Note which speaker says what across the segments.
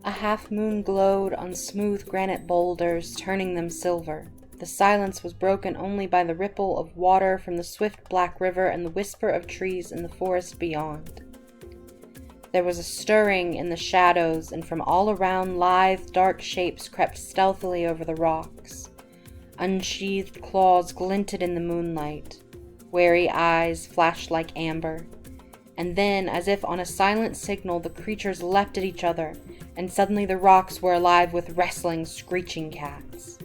Speaker 1: A half-moon glowed on smooth granite boulders, turning them silver. The silence was broken only by the ripple of water from the swift black river and the whisper of trees in the forest beyond. There was a stirring in the shadows, and from all around lithe, dark shapes crept stealthily over the rocks. Unsheathed claws glinted in the moonlight. Wary eyes flashed like amber. And then, as if on a silent signal, the creatures leapt at each other, and suddenly the rocks were alive with wrestling, screeching cats.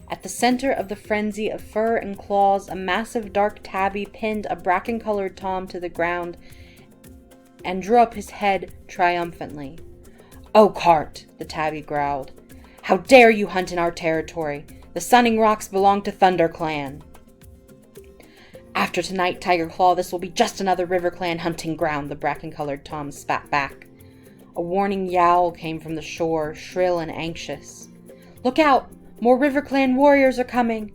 Speaker 1: At the center of the frenzy of fur and claws, a massive dark tabby pinned a bracken-colored tom to the ground and drew up his head triumphantly. "Oakhart," the tabby growled. "How dare you hunt in our territory? The Sunning Rocks belong to ThunderClan." "After tonight, Tiger Claw, this will be just another RiverClan hunting ground," the bracken-colored tom spat back. A warning yowl came from the shore, shrill and anxious. "Look out! More RiverClan warriors are coming!"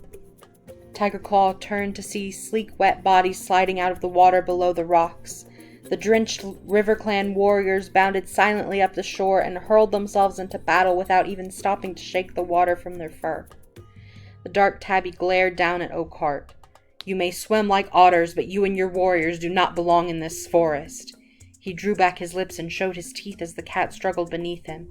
Speaker 1: Tiger Claw turned to see sleek, wet bodies sliding out of the water below the rocks. The drenched RiverClan warriors bounded silently up the shore and hurled themselves into battle without even stopping to shake the water from their fur. The dark tabby glared down at Oakhart. "You may swim like otters, but you and your warriors do not belong in this forest." He drew back his lips and showed his teeth as the cat struggled beneath him.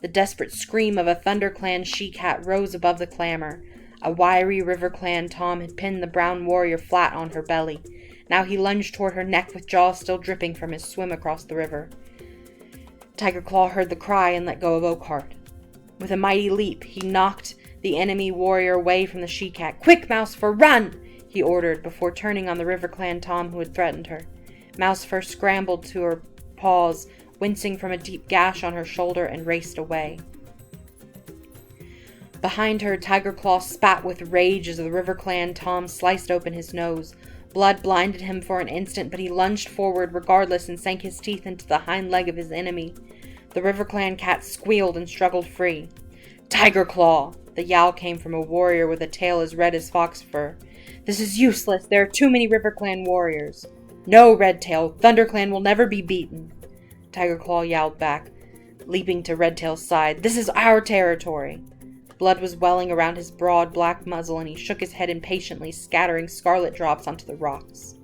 Speaker 1: The desperate scream of a ThunderClan she-cat rose above the clamor. A wiry RiverClan tom had pinned the brown warrior flat on her belly. Now he lunged toward her neck with jaws still dripping from his swim across the river. Tiger Claw heard the cry and let go of Oakhart. With a mighty leap, he knocked the enemy warrior away from the she-cat. "Quick, Mousefur, run!" he ordered, before turning on the RiverClan tom who had threatened her. Mousefur scrambled to her paws, wincing from a deep gash on her shoulder, and raced away. Behind her, Tiger Claw spat with rage as the RiverClan tom sliced open his nose. Blood blinded him for an instant, but he lunged forward regardless and sank his teeth into the hind leg of his enemy. The RiverClan cat squealed and struggled free. "Tiger Claw!" The yowl came from a warrior with a tail as red as fox fur. "This is useless. There are too many RiverClan warriors." "No, Redtail. ThunderClan will never be beaten." Tiger Claw yowled back, leaping to Redtail's side. "This is our territory." Blood was welling around his broad black muzzle, and he shook his head impatiently, scattering scarlet drops onto the rocks.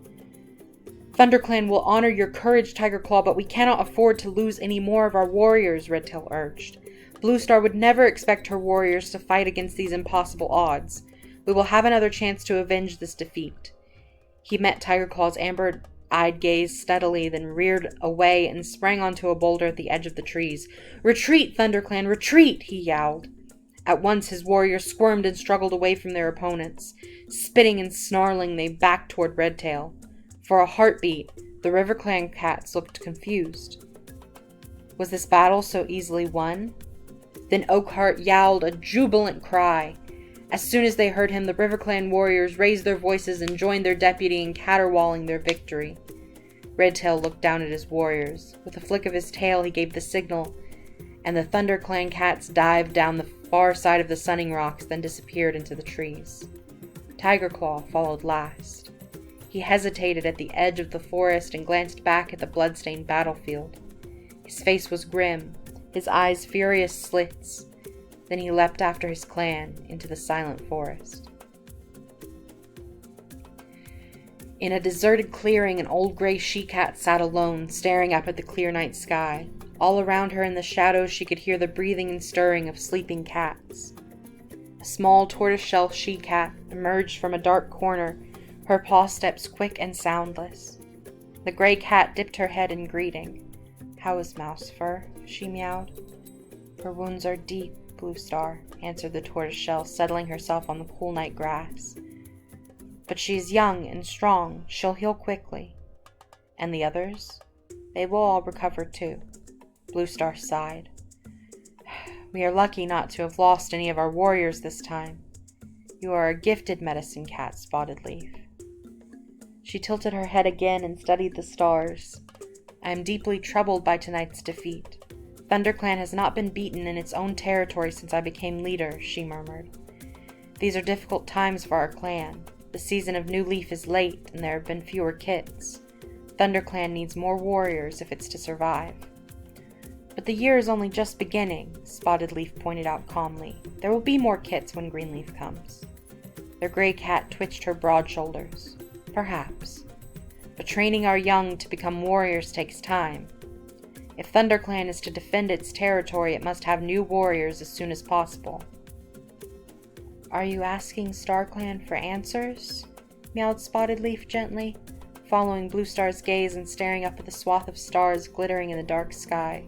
Speaker 1: "ThunderClan will honor your courage, Tiger Claw, but we cannot afford to lose any more of our warriors," Redtail urged. "Bluestar would never expect her warriors to fight against these impossible odds. We will have another chance to avenge this defeat." He met Tiger Claw's amber-eyed gaze steadily, then reared away and sprang onto a boulder at the edge of the trees. "Retreat, ThunderClan, retreat!" he yowled. At once his warriors squirmed and struggled away from their opponents. Spitting and snarling, they backed toward Redtail. For a heartbeat, the RiverClan cats looked confused. Was this battle so easily won? Then Oakhart yowled a jubilant cry. As soon as they heard him, the RiverClan warriors raised their voices and joined their deputy in caterwauling their victory. Redtail looked down at his warriors. With a flick of his tail, he gave the signal, and the ThunderClan cats dived down the far side of the Sunning Rocks, then disappeared into the trees. Tiger Claw followed last. He hesitated at the edge of the forest and glanced back at the blood-stained battlefield. His face was grim, his eyes furious slits. Then he leapt after his clan into the silent forest. In a deserted clearing, an old gray she-cat sat alone, staring up at the clear night sky. All around her in the shadows she could hear the breathing and stirring of sleeping cats. A small tortoiseshell she-cat emerged from a dark corner, her paw steps quick and soundless. The gray cat dipped her head in greeting. "How is Mousefur?" she meowed. "Her wounds are deep, Bluestar," answered the tortoiseshell, settling herself on the cool night grass. "But she is young and strong. She'll heal quickly." "And the others? They will all recover too." Bluestar sighed. "We are lucky not to have lost any of our warriors this time. You are a gifted medicine cat, Spotted Leaf." She tilted her head again and studied the stars. "I am deeply troubled by tonight's defeat. ThunderClan has not been beaten in its own territory since I became leader," she murmured. "These are difficult times for our clan. The season of new leaf is late, and there have been fewer kits. ThunderClan needs more warriors if it's to survive." But the year is only just beginning, Spotted Leaf pointed out calmly. There will be more kits when Greenleaf comes. Their gray cat twitched her broad shoulders. Perhaps. But training our young to become warriors takes time. If ThunderClan is to defend its territory, it must have new warriors as soon as possible. Are you asking StarClan for answers? Meowed Spotted Leaf gently, following Bluestar's gaze and staring up at the swath of stars glittering in the dark sky.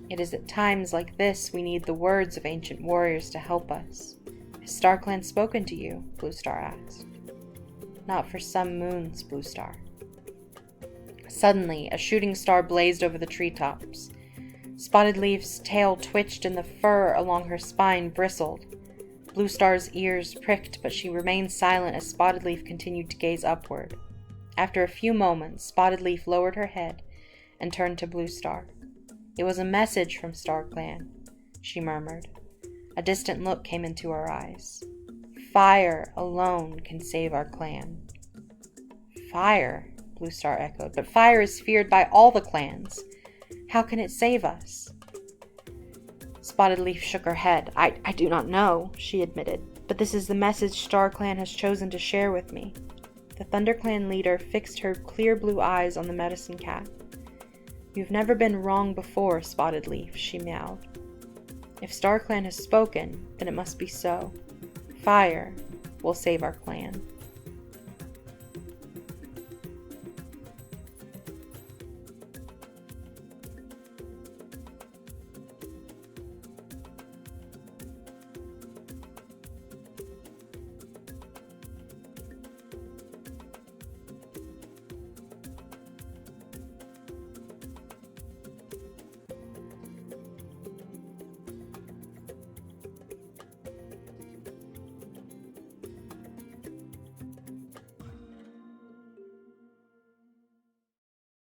Speaker 1: It is at times like this we need the words of ancient warriors to help us. Has StarClan spoken to you? Bluestar asked. Not for some moons, Bluestar. Suddenly, a shooting star blazed over the treetops. Spotted Leaf's tail twitched and the fur along her spine bristled. Bluestar's ears pricked, but she remained silent as Spotted Leaf continued to gaze upward. After a few moments, Spotted Leaf lowered her head and turned to Bluestar. It was a message from StarClan, she murmured. A distant look came into her eyes. Fire alone can save our clan. Fire, Bluestar echoed, but fire is feared by all the clans. How can it save us? Spotted Leaf shook her head. I do not know, she admitted, but this is the message StarClan has chosen to share with me. The ThunderClan leader fixed her clear blue eyes on the medicine cat. You've never been wrong before, Spotted Leaf, she meowed. If StarClan has spoken, then it must be so. Fire will save our clan.